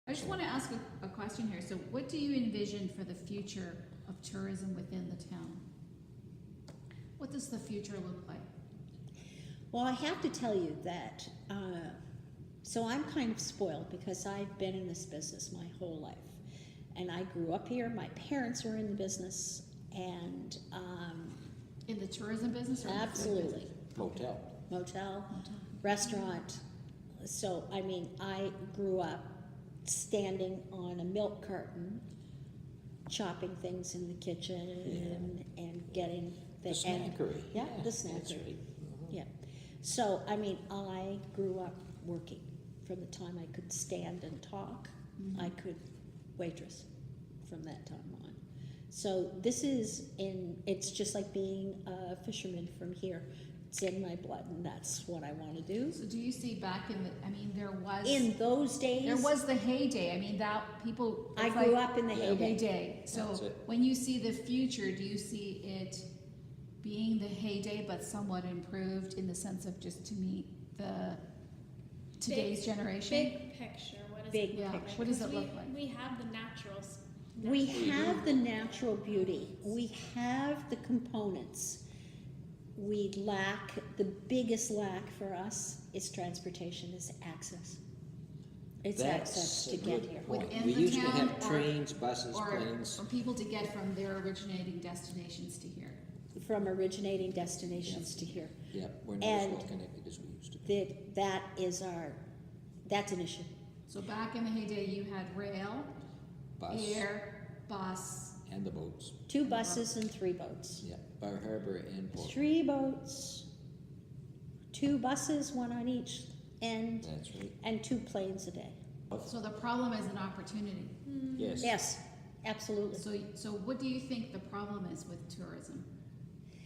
I just want to ask a question here. So what do you envision for the future of tourism within the town? What does the future look like? Well, I have to tell you that, so I'm kind of spoiled because I've been in this business my whole life. And I grew up here, my parents were in the business, and In the tourism business or absolutely. Motel. Motel, restaurant. So, I mean, I grew up standing on a milk carton, chopping things in the kitchen and getting The snackery. Yeah, the That's snackery. right. Yeah. So, I mean, I grew up working from the time I could stand and talk. Mhm. I could waitress from that time on. So this is it's just like being a fisherman from here. It's in my blood, and that's what I want to do. So do you see back in the, I mean, there was. In those days, There was the heyday. I mean, that people. I it's grew like up in the Yeah. heyday. heyday. So That's it. when you see the future, do you see it being the heyday but somewhat improved in the sense of just to meet the today's generation? Big picture, what does Big it look picture. like? What does it Because look like? We have the naturals. We have the natural beauty. We have the components. We lack, the biggest lack for us is transportation, is access. It's access That's to a get good here. point. Within We the used to town have or- trains, buses, Or planes. for people to get from their originating destinations to here? From originating destinations to here. Yeah, we're not as well connected as we used to be. That's an issue. So back in the heyday, you had rail, Bus air, bus. and the boats. 2 buses and 3 boats. Yeah, Bar Harbor and Port. 3 boats, 2 buses, 1 on each end, That's right. and 2 planes a day. So the problem is an opportunity. Yes. Yes, absolutely. So what do you think the problem is with tourism?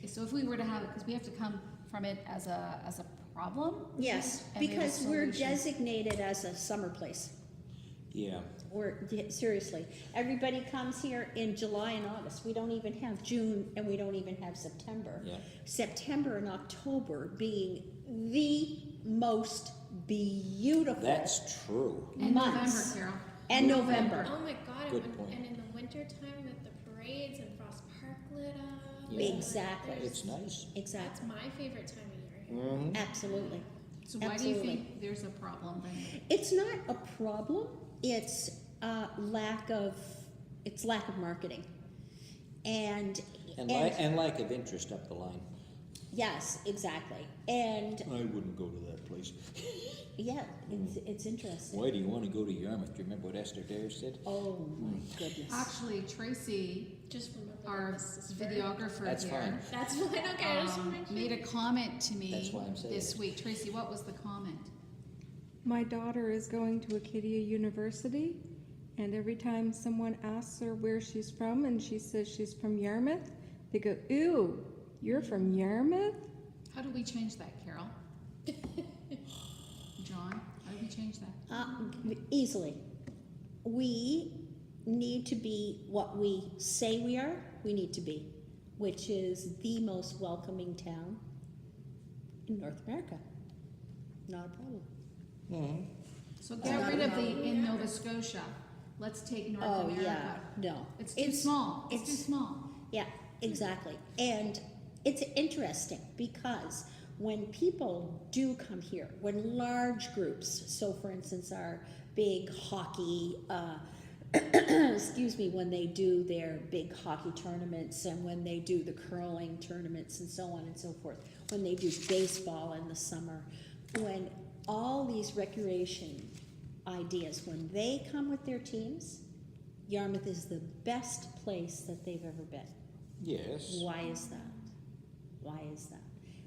So if we were to have it, because we have to come from it as a problem? Yes, And we have a because we're solution. designated as a summer place. Yeah. Seriously, everybody comes here in July and August. We don't even have June, and we don't even have September. Yeah. September and October being the most beautiful That's true. And November, months. Carol. And November. Oh my god, Good and, point. and in the winter time with the parades and Frost Park lit up. Yeah. Exactly. It's nice. That's Exactly. my favorite time of year. Mm-hmm. Absolutely. So why do Absolutely. you think there's a problem then? It's not a problem. It's lack of marketing, and And lack of interest up the line. yes, exactly. And I wouldn't go to that place. yeah, it's interesting. Why do you want to go to Yarmouth? Do you remember what Esther Dare said? Oh my goodness. Actually, Tracy, Just remember our that this is very- videographer That's here, fine. That's fine, okay, I just want to make sure. made a comment to me That's why I'm saying this it. week. Tracy, what was the comment? My daughter is going to Acadia University, and every time someone asks her where she's from and she says she's from Yarmouth, they go, "Ooh, you're from Yarmouth?" How do we change that, Carol? John, how do we change that? Easily. We need to be what we say we are, we need to be, which is the most welcoming town in North America. Not a problem. Mm-hmm. So get rid of the in Nova Scotia. Let's take North Oh, America. yeah, no. It's too small. It's too small. Yeah, exactly. And it's interesting because when people do come here, when large groups, so for instance, our big hockey, excuse me, when they do their big hockey tournaments and when they do the curling tournaments and so on and so forth, when they do baseball in the summer, when all these recreation ideas, when they come with their teams, Yarmouth is the best place that they've ever been. Yes. Why is that? Why is that?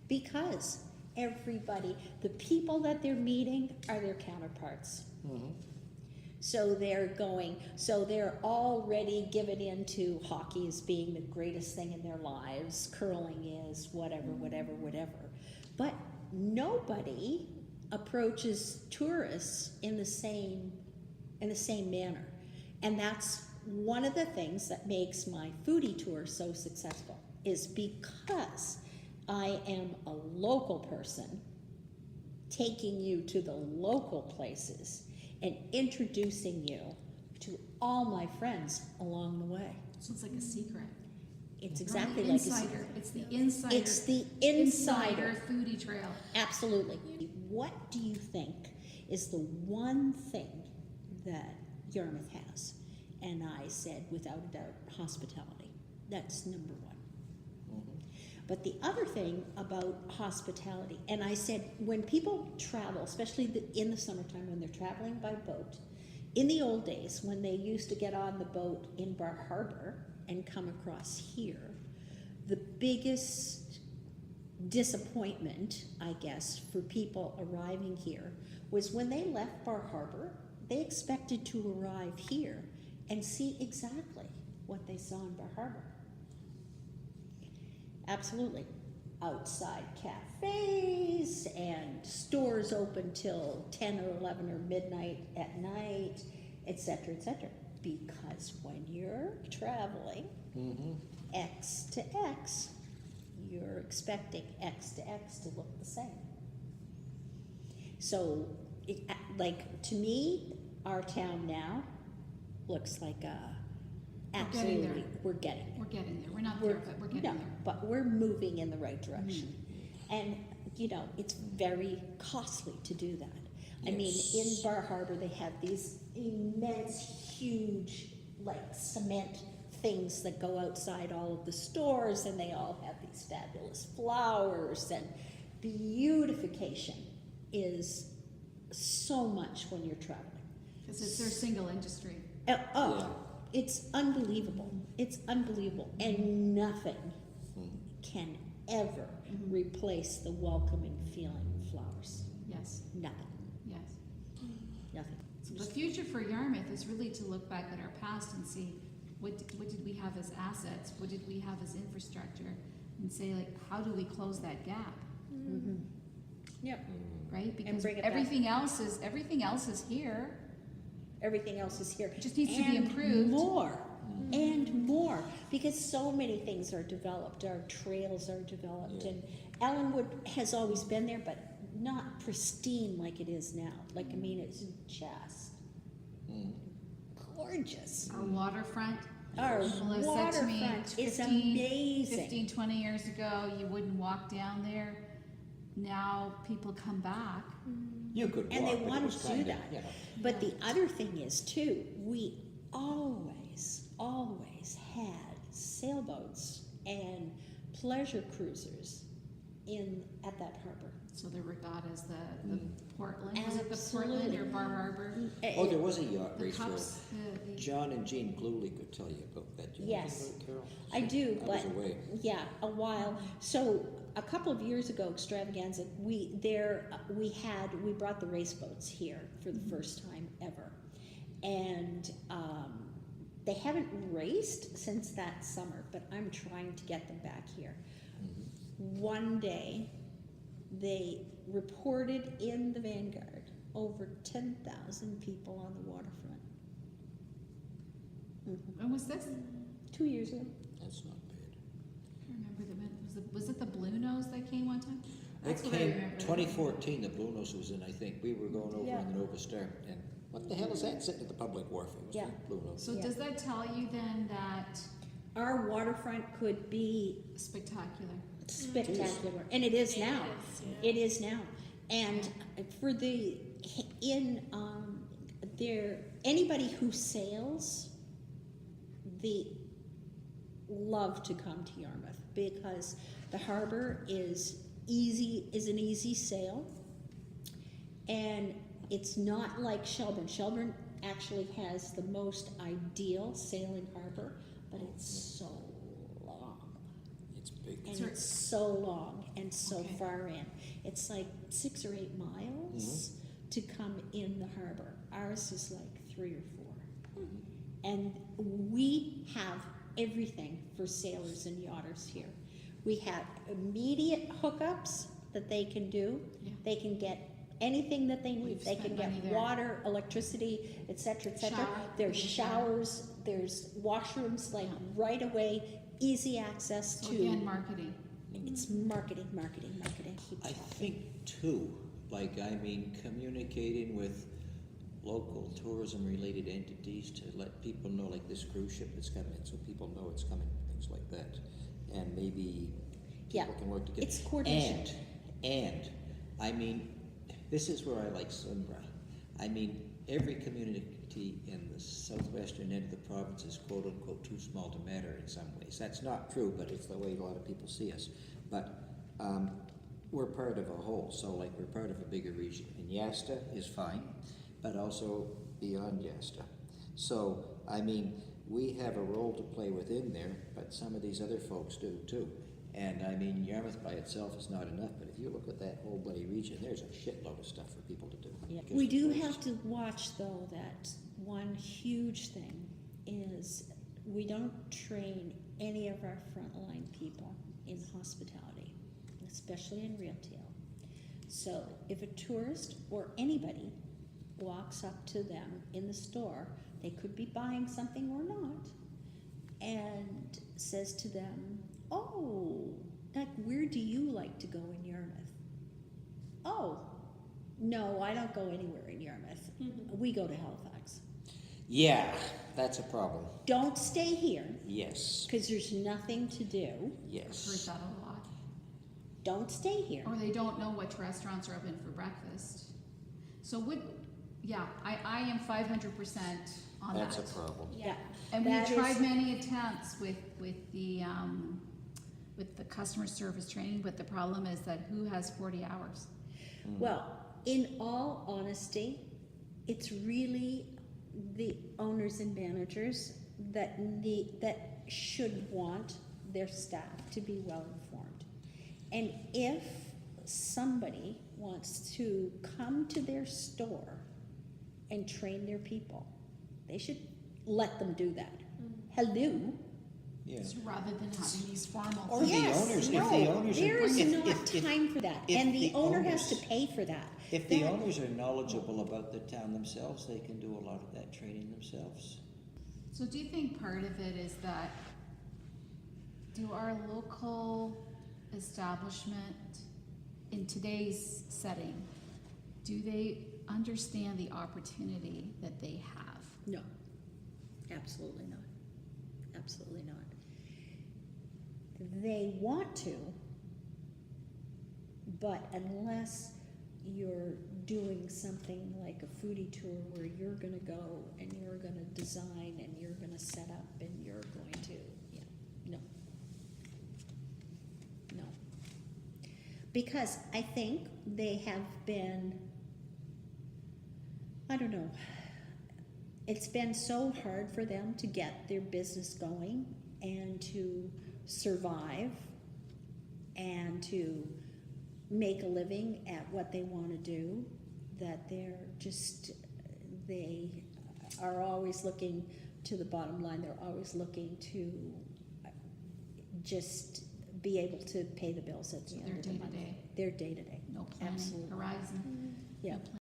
Because everybody, the people that they're meeting are their counterparts. Mm-hmm. So they're already given into hockey as being the greatest thing in their lives, curling is, whatever. But nobody approaches tourists in the same manner. And that's one of the things that makes my foodie tour so successful, is because I am a local person taking you to the local places and introducing you to all my friends along the way. So it's like a secret. It's You're exactly the like a insider. secret. It's the insider. It's the insider. foodie trail. Absolutely. What do you think is the one thing that Yarmouth has? And I said, without a doubt, hospitality. That's number one. But the other thing about hospitality, and I said, when people travel, especially in the summertime when they're traveling by boat, in the old days when they used to get on the boat in Bar Harbor and come across here, the biggest disappointment, I guess, for people arriving here was when they left Bar Harbor, they expected to arrive here and see exactly what they saw in Bar Harbor. Absolutely. Outside cafes and stores open till 10 or 11 or midnight at night, etc., etc. Because when you're traveling X to X, you're expecting X to X to look the same. So, to me, our town now looks like absolutely, we're getting there. We're getting there. We're not there, but we're getting No, there. but we're moving in the right direction. And, it's very costly to do that. I mean, in Yes. Bar Harbor, they have these immense, huge, cement things that go outside all of the stores, and they all have these fabulous flowers, and beautification is so much when you're traveling. Because it's their single industry. Yeah. It's unbelievable. It's unbelievable. And nothing can ever replace the welcoming feeling of flowers. Yes, Nothing. yes. Nothing. So the future for Yarmouth is really to look back at our past and see what did we have as assets, what did we have as infrastructure, and say, how do we close that gap, Yep. right? Because bring it back. everything else is here. Everything else is here. It just needs to be And improved. More. And more. Because so many things are developed. Our trails are developed. Yeah. And Ellenwood has always been there, but not pristine like it is now. It's just gorgeous. Our waterfront. Our People have said to me, waterfront is 15, amazing. 15, 20 years ago, you wouldn't walk down there. Now people come back. You could walk, And they but it wanted was to do kinda, that. But the other thing is too, we always had sailboats and pleasure cruisers at that harbor. So the regattas, the Portland, was it the Portland Absolutely. or Bar Harbor? Oh, there was a yacht The race though. cups, the John and Jean Gluely could tell you about that. Do you know anything Yes. about it, Carol? I do, I but was away. yeah, a while. So a couple of years ago, Extravaganza, we brought the race boats here for the first time ever, and they haven't raced since that summer. But I'm trying to get them back here. One day, they reported in the Vanguard over 10,000 people on the waterfront. when was this? 2 years ago. That's not bad. I remember was it the Blue Nose that came one time? It That's what I came remember. 2014, the Blue Nose was in, I think. We were going over Yeah. on the Nova Star, and what the hell is that sitting at the public wharf? It was Yeah. the Blue Nose. So Yeah. does that tell you then that Our waterfront could be spectacular? spectacular, and it is now. It is, yeah. It is now, and for anybody who sails, love to come to Yarmouth because the harbor is an easy sail, and it's not like Shelburne. Shelburne actually has the most ideal sailing harbor, but it's so long. It's big. And Sure. it's so long and so Okay. far in. It's like 6 or 8 miles to come in the harbor. Ours is like 3 or 4. And we have everything for sailors and yachters here. We have immediate hookups that they can do. Yeah. They can get anything that they need. We've They spent can money get there. water, electricity, etc., etc. Shower. There's They can shower. showers, there's washrooms, right away, easy access So to. again, marketing. It's marketing. Keep I talking. think too, communicating with local tourism-related entities to let people know, like this cruise ship that's coming, so people know it's coming, things like that. And maybe Yeah, people can work together. it's coordination. And, I mean, this is where I like Sunbra. I mean, every community in the southwestern end of the province is quote-unquote too small to matter in some ways. That's not true, but it's the way a lot of people see us. But we're part of a whole, so like we're part of a bigger region. And Yasta is fine, but also beyond Yasta. So, I mean, we have a role to play within there, but some of these other folks do too. And I mean, Yarmouth by itself is not enough, but if you look at that whole bloody region, there's a shitload of stuff for people to do. Yeah. Because We of do choices. have to watch, though, that one huge thing is we don't train any of our frontline people in hospitality, especially in retail. So if a tourist or anybody walks up to them in the store, they could be buying something or not, and says to them, "Oh, like, where do you like to go in Yarmouth?" "Oh, no, I don't go anywhere in Yarmouth. We go to Halifax." Yeah, that's a problem. "Don't stay here Yes, because there's nothing to do. I've heard yes. that a lot. Don't stay here." Or they don't know which restaurants are open for breakfast. So I am 500% on That's that. a problem. Yeah. And we That tried is- many attempts with the customer service training, but the problem is that who has 40 hours? Well, in all honesty, it's really the owners and managers that should want their staff to be well informed. And if somebody wants to come to their store and train their people, they should let them do that. Hello? Yeah. So rather than having these formal Or the things. owners- if no, the owners are- there is if- not if- time for that, if and the the owner has to owners- pay for that. If the That- owners are knowledgeable about the town themselves, they can do a lot of that training themselves. So do you think part of it is that, do our local establishment in today's setting, do they understand the opportunity that they have? No, absolutely not. Absolutely not. They want to, but unless you're doing something like a foodie tour where you're gonna go and you're gonna design and you're gonna set up and you're going to, no. No. Because I think they have been, I don't know, it's been so hard for them to get their business going and to survive and to make a living at what they want to do, that they are always looking to the bottom line. They're always looking to just be able to pay the bills at the So end their of the month. day-to-day. Their day-to-day. No planning, Absolutely. horizon. Yeah. No